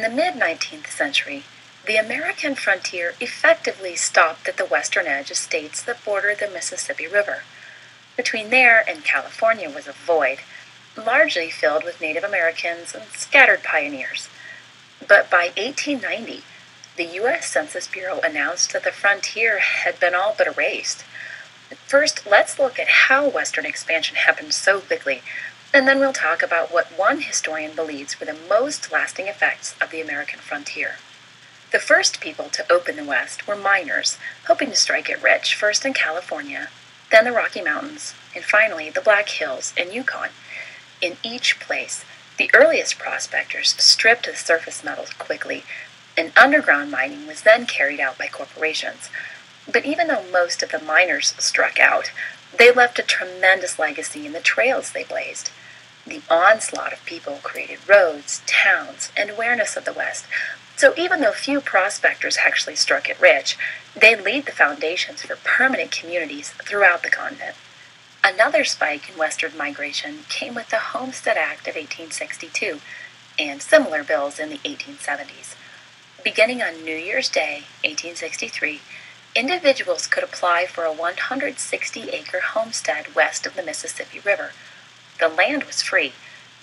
In the mid-19th century, the American frontier effectively stopped at the western edge of states that bordered the Mississippi River. Between there and California was a void, largely filled with Native Americans and scattered pioneers. But by 1890, the U.S. Census Bureau announced that the frontier had been all but erased. First, let's look at how Western expansion happened so quickly, and then we'll talk about what one historian believes were the most lasting effects of the American frontier. The first people to open the West were miners, hoping to strike it rich, first in California, then the Rocky Mountains, and finally the Black Hills and Yukon. In each place, the earliest prospectors stripped the surface metals quickly, and underground mining was then carried out by corporations. But even though most of the miners struck out, they left a tremendous legacy in the trails they blazed. The onslaught of people created roads, towns, and awareness of the West. So even though few prospectors actually struck it rich, they laid the foundations for permanent communities throughout the continent. Another spike in westward migration came with the Homestead Act of 1862 and similar bills in the 1870s. Beginning on New Year's Day, 1863, individuals could apply for a 160-acre homestead west of the Mississippi River. The land was free,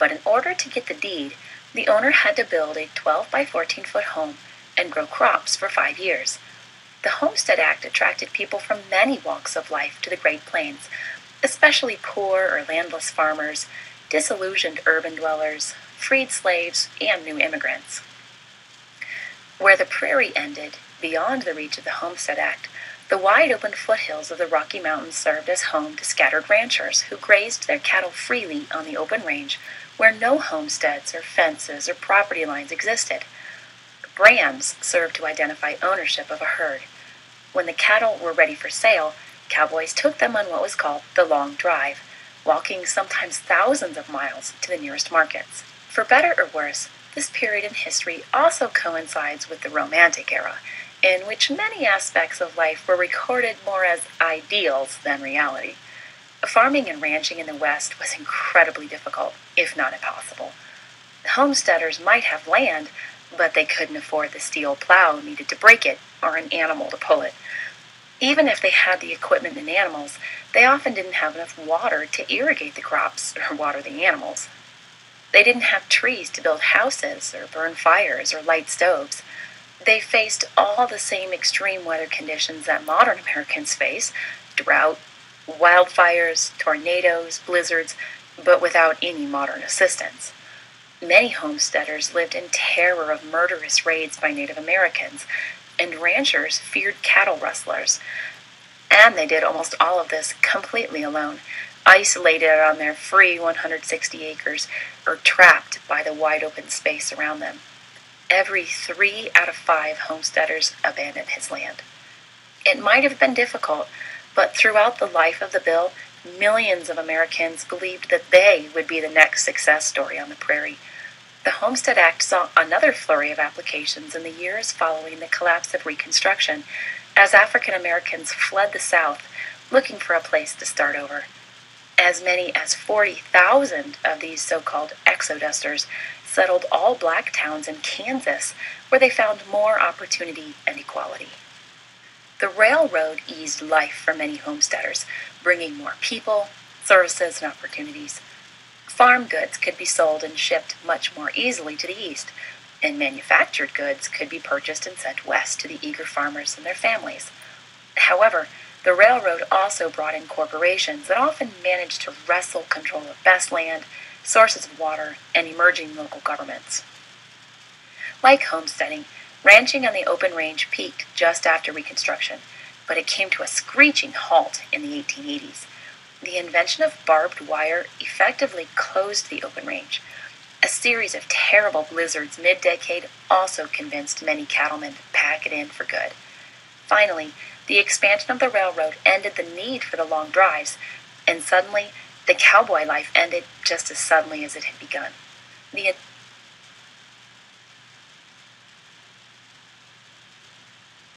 but in order to get the deed, the owner had to build a 12 by 14-foot home and grow crops for 5 years. The Homestead Act attracted people from many walks of life to the Great Plains, especially poor or landless farmers, disillusioned urban dwellers, freed slaves, and new immigrants. Where the prairie ended, beyond the reach of the Homestead Act, the wide-open foothills of the Rocky Mountains served as home to scattered ranchers who grazed their cattle freely on the open range where no homesteads or fences or property lines existed. Brands served to identify ownership of a herd. When the cattle were ready for sale, cowboys took them on what was called the long drive, walking sometimes thousands of miles to the nearest markets. For better or worse, this period in history also coincides with the Romantic era, in which many aspects of life were recorded more as ideals than reality. Farming and ranching in the West was incredibly difficult, if not impossible. Homesteaders might have land, but they couldn't afford the steel plow needed to break it or an animal to pull it. Even if they had the equipment and animals, they often didn't have enough water to irrigate the crops or water the animals. They didn't have trees to build houses or burn fires or light stoves. They faced all the same extreme weather conditions that modern Americans face: drought, wildfires, tornadoes, blizzards, but without any modern assistance. Many homesteaders lived in terror of murderous raids by Native Americans, and ranchers feared cattle rustlers. And they did almost all of this completely alone, isolated on their free 160 acres, or trapped by the wide open space around them. Every 3 out of 5 homesteaders abandoned his land. It might have been difficult, but throughout the life of the bill, millions of Americans believed that they would be the next success story on the prairie. The Homestead Act saw another flurry of applications in the years following the collapse of Reconstruction, as African Americans fled the South, looking for a place to start over. As many as 40,000 of these so-called exodusters settled all black towns in Kansas, where they found more opportunity and equality. The railroad eased life for many homesteaders, bringing more people, services, and opportunities. Farm goods could be sold and shipped much more easily to the east, and manufactured goods could be purchased and sent west to the eager farmers and their families. However, the railroad also brought in corporations that often managed to wrestle control of best land, sources of water, and emerging local governments. Like homesteading, ranching on the open range peaked just after Reconstruction, but it came to a screeching halt in the 1880s. The invention of barbed wire effectively closed the open range. A series of terrible blizzards mid-decade also convinced many cattlemen to pack it in for good. Finally, the expansion of the railroad ended the need for the long drives, and suddenly, the cowboy life ended just as suddenly as it had begun. The